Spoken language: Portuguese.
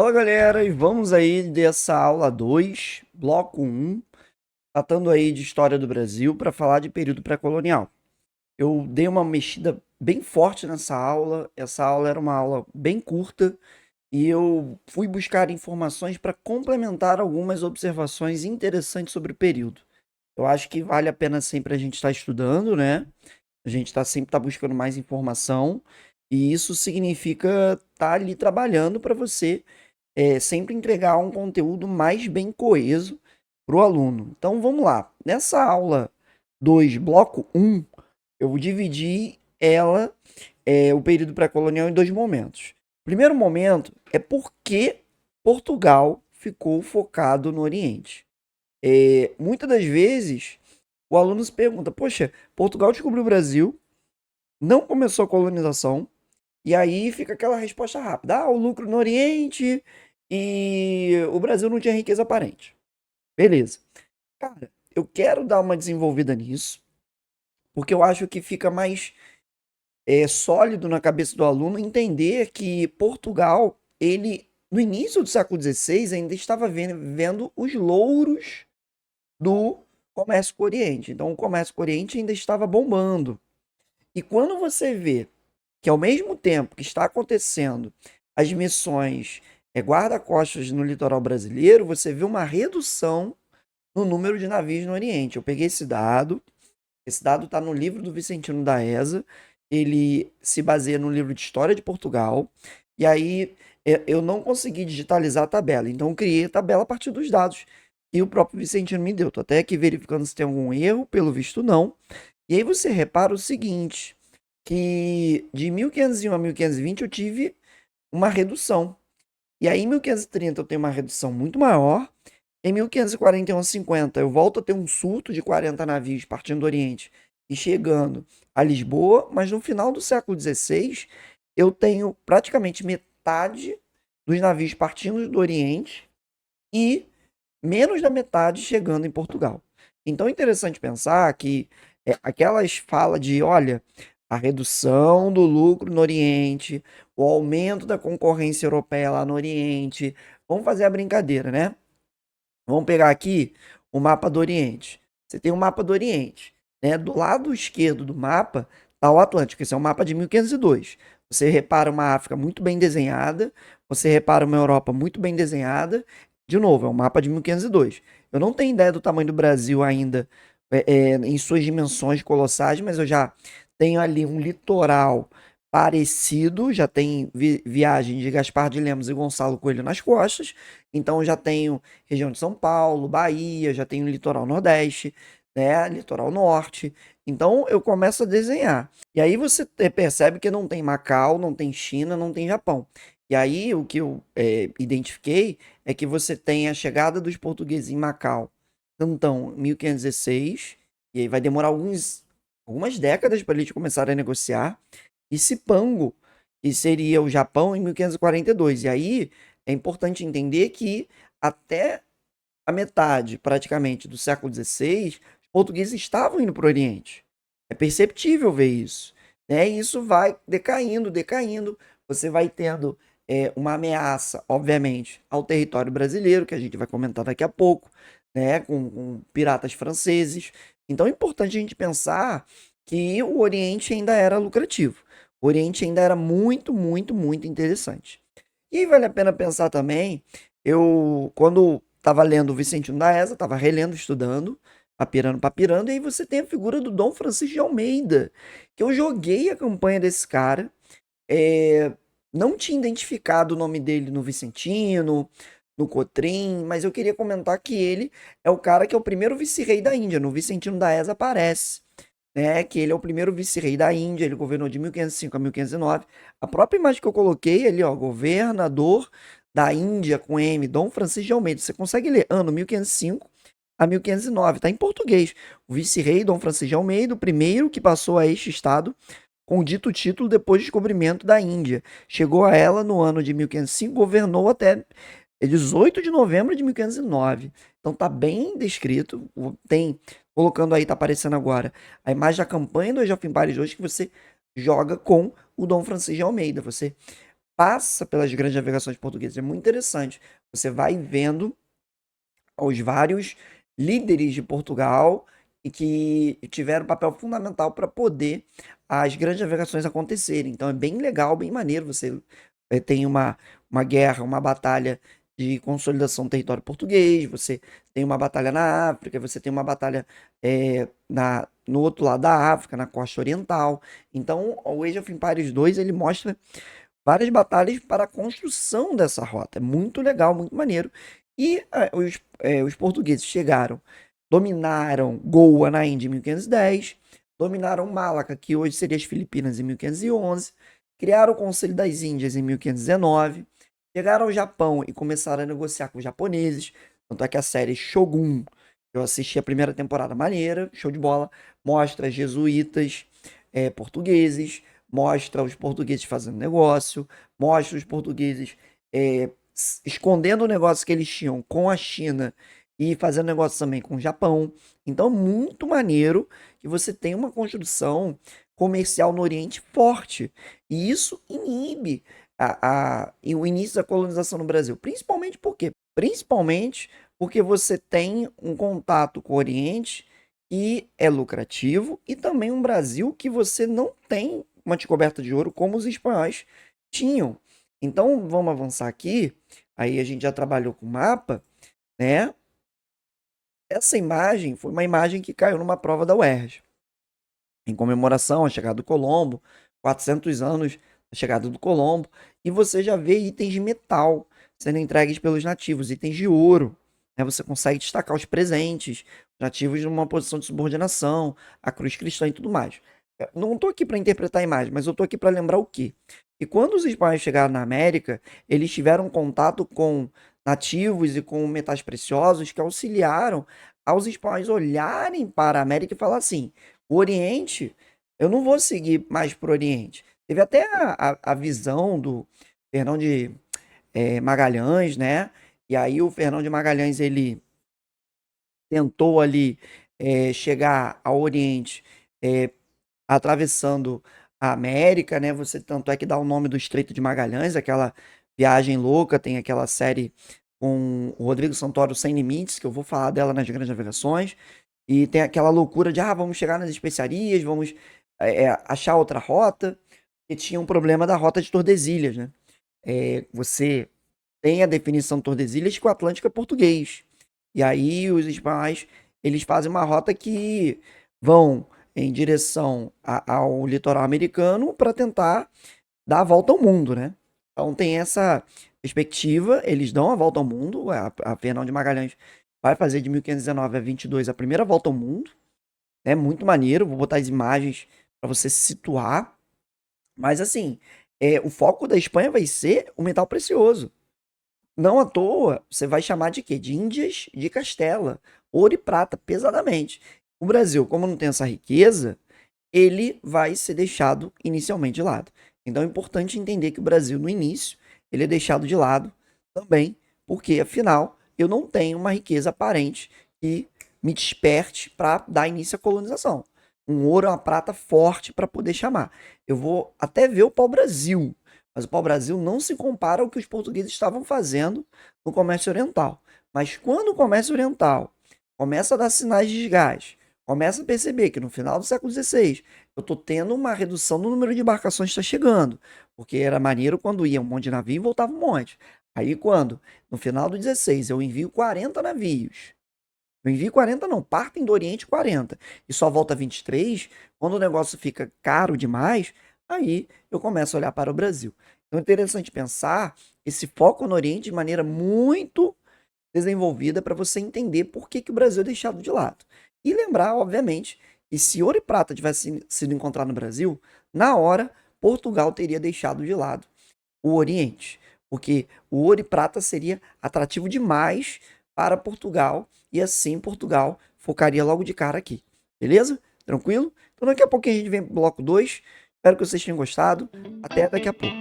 Fala galera, e vamos aí dessa aula 2, bloco um, tratando aí de história do Brasil para falar de período pré-colonial. Eu dei uma mexida bem forte nessa aula, essa aula era uma aula bem curta e eu fui buscar informações para complementar algumas observações interessantes sobre o período. Eu acho que vale a pena sempre a gente estar estudando, né? A gente sempre tá buscando mais informação e isso significa estar ali trabalhando para você sempre entregar um conteúdo mais bem coeso para o aluno. Então vamos lá. Nessa aula 2, bloco um, eu dividi o período pré-colonial, em dois momentos. O primeiro momento é por que Portugal ficou focado no Oriente. Muitas das vezes o aluno se pergunta: poxa, Portugal descobriu o Brasil, não começou a colonização, e aí fica aquela resposta rápida. Ah, o lucro no Oriente e o Brasil não tinha riqueza aparente. Beleza. Cara, eu quero dar uma desenvolvida nisso, porque eu acho que fica mais sólido na cabeça do aluno entender que Portugal, ele, no início do século XVI, ainda estava vendo os louros do comércio com o Oriente. Então, o comércio com o Oriente ainda estava bombando. E quando você vê que ao mesmo tempo que está acontecendo as missões guarda-costas no litoral brasileiro, você vê uma redução no número de navios no Oriente. Eu peguei esse dado está no livro do Vicentino da ESA, ele se baseia no livro de História de Portugal, e aí eu não consegui digitalizar a tabela, então eu criei a tabela a partir dos dados que o próprio Vicentino me deu. Estou até aqui verificando se tem algum erro, pelo visto não. E aí você repara o seguinte, que de 1501 a 1520 eu tive uma redução. E aí em 1530 eu tenho uma redução muito maior. Em 1541 a 50 eu volto a ter um surto de 40 navios partindo do Oriente e chegando a Lisboa, mas no final do século XVI eu tenho praticamente metade dos navios partindo do Oriente e menos da metade chegando em Portugal. Então é interessante pensar que aquelas falas de, olha, a redução do lucro no Oriente, o aumento da concorrência europeia lá no Oriente. Vamos fazer a brincadeira, né? Vamos pegar aqui o mapa do Oriente. Você tem o mapa do Oriente, né? Do lado esquerdo do mapa está o Atlântico. Esse é o mapa de 1502. Você repara uma África muito bem desenhada, você repara uma Europa muito bem desenhada. De novo, é um mapa de 1502. Eu não tenho ideia do tamanho do Brasil ainda em suas dimensões colossais, mas eu já tenho ali um litoral parecido, já tem viagem de Gaspar de Lemos e Gonçalo Coelho nas costas, então eu já tenho região de São Paulo, Bahia, já tenho litoral nordeste, né, litoral norte, então eu começo a desenhar. E aí você percebe que não tem Macau, não tem China, não tem Japão. E aí o que eu identifiquei é que você tem a chegada dos portugueses em Macau, então 1516, e aí vai demorar algumas décadas para eles começarem a negociar, e Cipango, que seria o Japão, em 1542. E aí é importante entender que até a metade, praticamente, do século XVI, os portugueses estavam indo para o Oriente. É perceptível ver isso. Né? E isso vai decaindo, decaindo. Você vai tendo uma ameaça, obviamente, ao território brasileiro, que a gente vai comentar daqui a pouco, né? Com piratas franceses. Então é importante a gente pensar que o Oriente ainda era lucrativo. O Oriente ainda era muito, muito, muito interessante. E aí vale a pena pensar também, quando estava lendo o Vicentino da Eza, estava relendo, estudando, papirando, e aí você tem a figura do Dom Francisco de Almeida, que eu joguei a campanha desse cara, é, não tinha identificado o nome dele no Vicentino, no Cotrim, mas eu queria comentar que ele é o cara que é o primeiro vice-rei da Índia, no Vicentino da Eza aparece, né, que ele é o primeiro vice-rei da Índia, ele governou de 1505 a 1509. A própria imagem que eu coloquei ali, ó, governador da Índia com M, Dom Francisco de Almeida. Você consegue ler ano 1505 a 1509, tá em português. O vice-rei Dom Francisco de Almeida, o primeiro que passou a este estado com o dito título depois do descobrimento da Índia. Chegou a ela no ano de 1505, governou até 18 de novembro de 1509. Então tá bem descrito, tem colocando aí, tá aparecendo agora, a imagem da campanha do Age of Empires 2 que você joga com o Dom Francisco de Almeida. Você passa pelas grandes navegações portuguesas. É muito interessante. Você vai vendo os vários líderes de Portugal e que tiveram um papel fundamental para poder as grandes navegações acontecerem. Então é bem legal, bem maneiro. Você tem uma guerra, uma batalha de consolidação do território português, você tem uma batalha na África, você tem uma batalha no outro lado da África, na costa oriental. Então, o Age of Empires 2 ele mostra várias batalhas para a construção dessa rota. É muito legal, muito maneiro. E os portugueses chegaram, dominaram Goa na Índia em 1510, dominaram Malaca, que hoje seria as Filipinas, em 1511, criaram o Conselho das Índias em 1519, chegaram ao Japão e começaram a negociar com os japoneses. Tanto é que a série Shogun, eu assisti a primeira temporada, maneira, show de bola, mostra jesuítas portugueses, mostra os portugueses fazendo negócio, mostra os portugueses escondendo o negócio que eles tinham com a China e fazendo negócio também com o Japão. Então, muito maneiro que você tem uma construção comercial no Oriente forte. E isso inibe o início da colonização no Brasil. Principalmente por quê? Principalmente porque você tem um contato com o Oriente que é lucrativo e também um Brasil que você não tem uma descoberta de ouro como os espanhóis tinham. Então, vamos avançar aqui. Aí a gente já trabalhou com mapa, né? Essa imagem foi uma imagem que caiu numa prova da UERJ, em comemoração à chegada do Colombo, 400 anos da chegada do Colombo, e você já vê itens de metal sendo entregues pelos nativos, itens de ouro, né? Você consegue destacar os presentes, os nativos numa posição de subordinação, a cruz cristã e tudo mais. Eu não estou aqui para interpretar a imagem, mas eu estou aqui para lembrar o quê? E quando os espanhóis chegaram na América, eles tiveram contato com nativos e com metais preciosos que auxiliaram aos espanhóis olharem para a América e falar assim: o Oriente, eu não vou seguir mais para o Oriente. Teve até a visão do Fernão de Magalhães, né? E aí o Fernão de Magalhães ele tentou ali chegar ao Oriente atravessando a América, né? Você tanto é que dá o nome do Estreito de Magalhães, aquela viagem louca, tem aquela série com o Rodrigo Santoro Sem Limites, que eu vou falar dela nas grandes navegações, e tem aquela loucura de vamos chegar nas especiarias, vamos achar outra rota, e tinha um problema da rota de Tordesilhas, né? Você tem a definição de Tordesilhas que o Atlântico é português. E aí os espanhóis, eles fazem uma rota que vão em direção ao litoral americano para tentar dar a volta ao mundo, né? Então tem essa perspectiva, eles dão a volta ao mundo, a Fernão de Magalhães vai fazer de 1519 a 22 a primeira volta ao mundo, é muito maneiro, vou botar as imagens para você se situar, mas assim, o foco da Espanha vai ser o metal precioso. Não à toa, você vai chamar de quê? De Índias de Castela, ouro e prata, pesadamente. O Brasil, como não tem essa riqueza, ele vai ser deixado inicialmente de lado. Então é importante entender que o Brasil, no início, ele é deixado de lado também, porque afinal eu não tenho uma riqueza aparente que me desperte para dar início à colonização. Um ouro e uma prata forte para poder chamar. Eu vou até ver o pau-brasil, mas o pau-brasil não se compara ao que os portugueses estavam fazendo no comércio oriental. Mas quando o comércio oriental começa a dar sinais de desgaste, começa a perceber que no final do século XVI eu estou tendo uma redução no número de embarcações que está chegando, porque era maneiro quando ia um monte de navio e voltava um monte. Aí quando, no final do 16, eu envio 40 navios, eu envio 40 não, partem do Oriente 40, e só volta 23, quando o negócio fica caro demais, aí eu começo a olhar para o Brasil. Então é interessante pensar esse foco no Oriente de maneira muito desenvolvida para você entender por que, que o Brasil é deixado de lado. E lembrar, obviamente, que se ouro e prata tivesse sido encontrado no Brasil, na hora, Portugal teria deixado de lado o Oriente. Porque o ouro e prata seria atrativo demais para Portugal e assim Portugal focaria logo de cara aqui. Beleza? Tranquilo? Então daqui a pouco a gente vem pro bloco 2. Espero que vocês tenham gostado. Até daqui a pouco.